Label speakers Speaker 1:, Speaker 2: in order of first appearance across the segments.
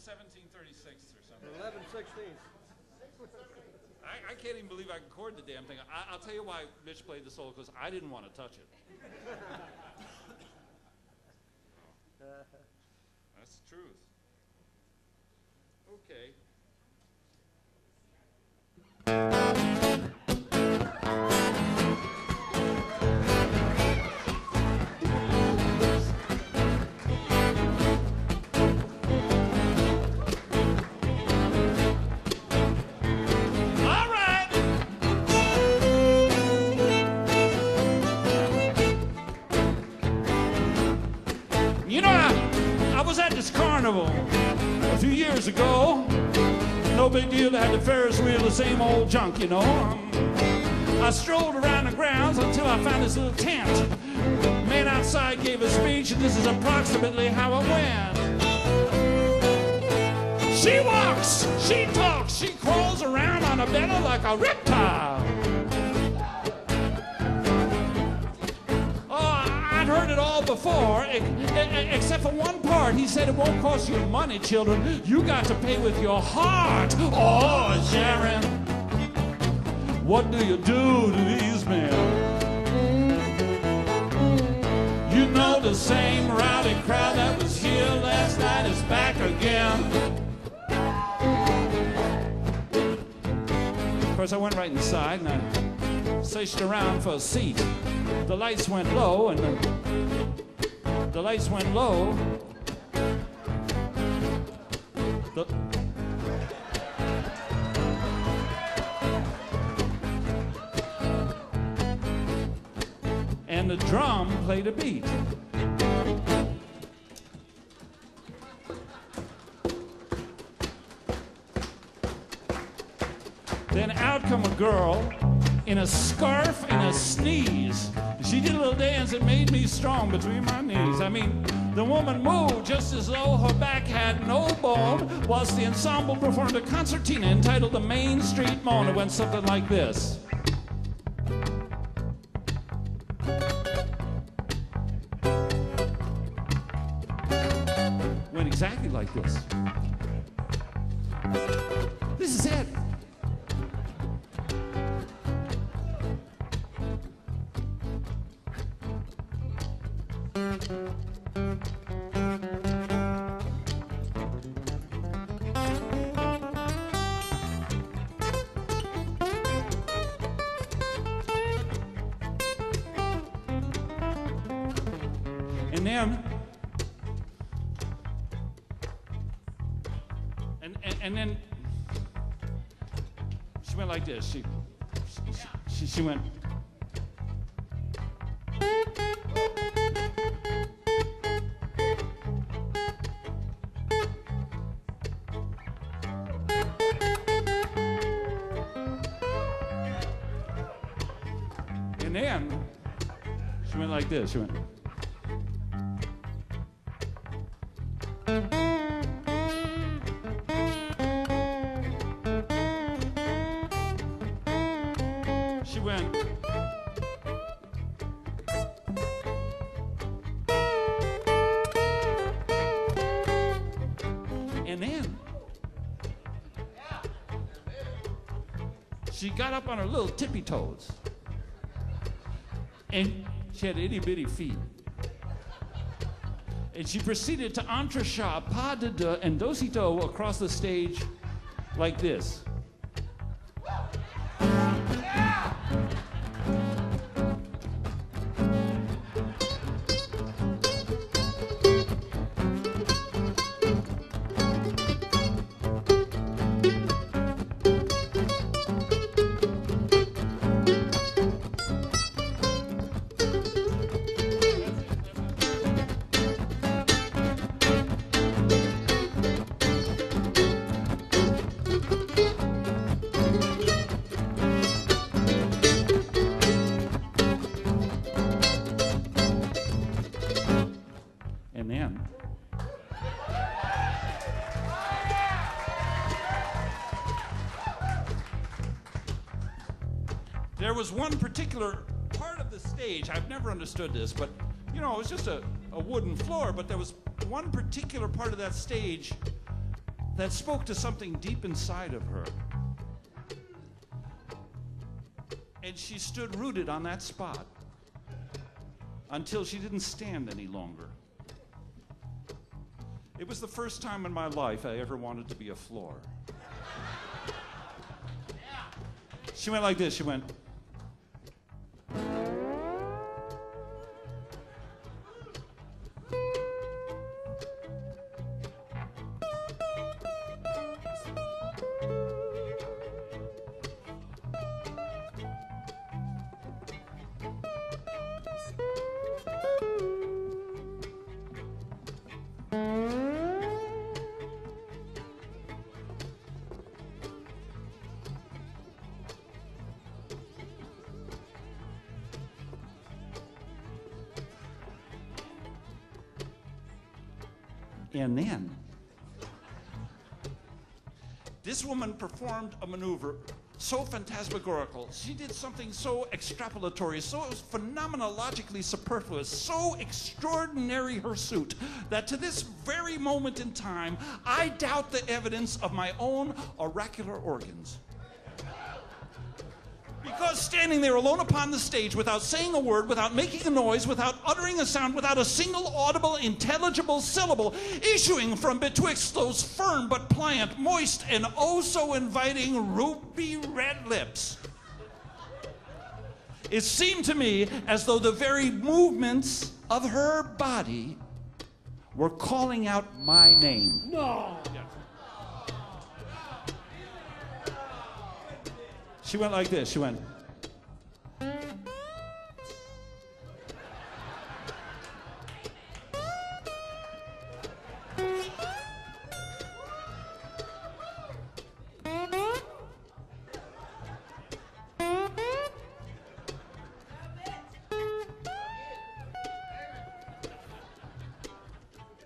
Speaker 1: 1736 or something.
Speaker 2: 11/16.
Speaker 1: I can't even believe I can chord the damn thing. I'll tell you why Mitch played the solo, because I didn't want to touch it. That's the truth. Okay. Carnival a few years ago. No big deal, they had the Ferris wheel, the same old junk, you know. I strolled around the grounds until I found this little tent. The man outside gave a speech, and this is approximately how it went. She walks, she talks, she crawls around on a bed like a reptile. Heard it all before, except for one part. He said it won't cost you money, children. You got to pay with your heart. Oh, Sharon, what do you do to these men? You know the same rowdy crowd that was here last night is back again. Of course, I went right inside and I searched around for a seat. The lights went low, and the lights went low. And the drum played a beat. Then out come a girl in a scarf and a sneeze. She did a little dance that made me strong between my knees. I mean, the woman moved just as though her back had no bone, whilst the ensemble performed a concertina entitled The Main Street Moan. It went something like this. Went exactly like this. This is it. And then she went like this. She went. And then she went like this. She went. She went. And then she got up on her little tippy toes. And she had itty bitty feet. And she proceeded to entrechat, pas de deux, and dosito across the stage like this. There was one particular part of the stage, I've never understood this, but you know, it was just a wooden floor, but there was one particular part of that stage that spoke to something deep inside of her. And she stood rooted on that spot until she didn't stand any longer. It was the first time in my life I ever wanted to be a floor. She went like this, she went. And then, this woman performed a maneuver so phantasmagorical. She did something so extrapolatory, so phenomenologically superfluous, so extraordinary hirsute, that to this very moment in time, I doubt the evidence of my own oracular organs. Because standing there alone upon the stage, without saying a word, without making a noise, without uttering a sound, without a single audible, intelligible syllable issuing from betwixt those firm but pliant, moist, and oh so inviting ruby red lips, it seemed to me as though the very movements of her body were calling out my name.
Speaker 2: No!
Speaker 1: She went like this, she went.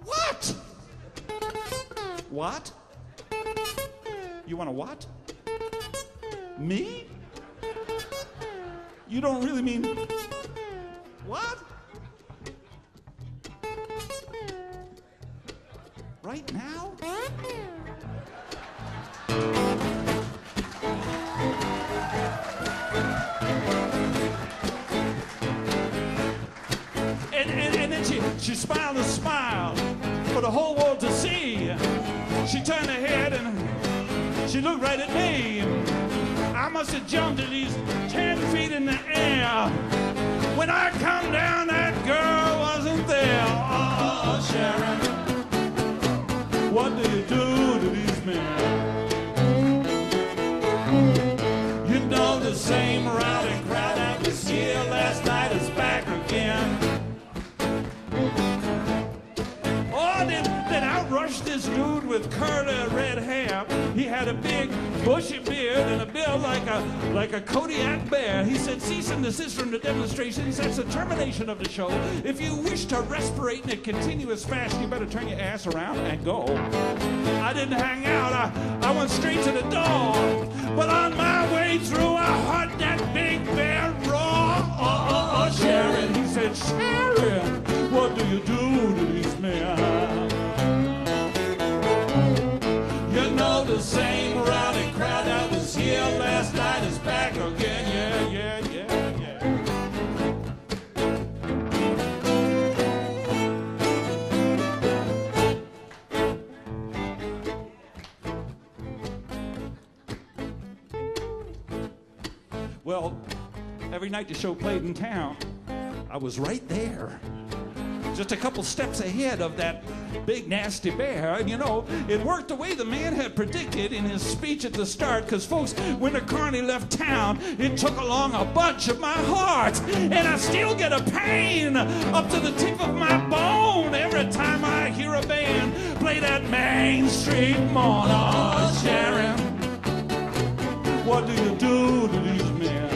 Speaker 1: What? What? You want a what? Me? You don't really mean what? Right now? And then she smiled a smile for the whole world to see. She turned her head and she looked right at me. I must have jumped at least 10 feet in the air. When I come down, that girl wasn't there. Oh, Sharon, what do you do to these men? You know the same rowdy crowd that was here last night is back again. Oh, then out rushed this dude with curly red hair. He had a big bushy beard and a bill like a Kodiak bear. He said, cease and desist from the demonstrations. That's the termination of the show. If you wish to respirate in a continuous fashion, you better turn your ass around and go. I didn't hang out. I went straight to the door. But on my way through, I heard that big bear roar. Oh, Sharon. He said, Sharon, what do you do to these men? You know the same rowdy crowd that was here last night is back again. Yeah. Well, every night the show played in town, I was right there. Just a couple steps ahead of that big nasty bear. And you know, it worked the way the man had predicted in his speech at the start, because folks, when the carny left town, it took along a bunch of my heart, and I still get a pain up to the tip of my bone every time I hear a band play that Main Street Morn. Oh, Sharon, what do you do to these men?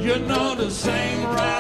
Speaker 1: You know the same right.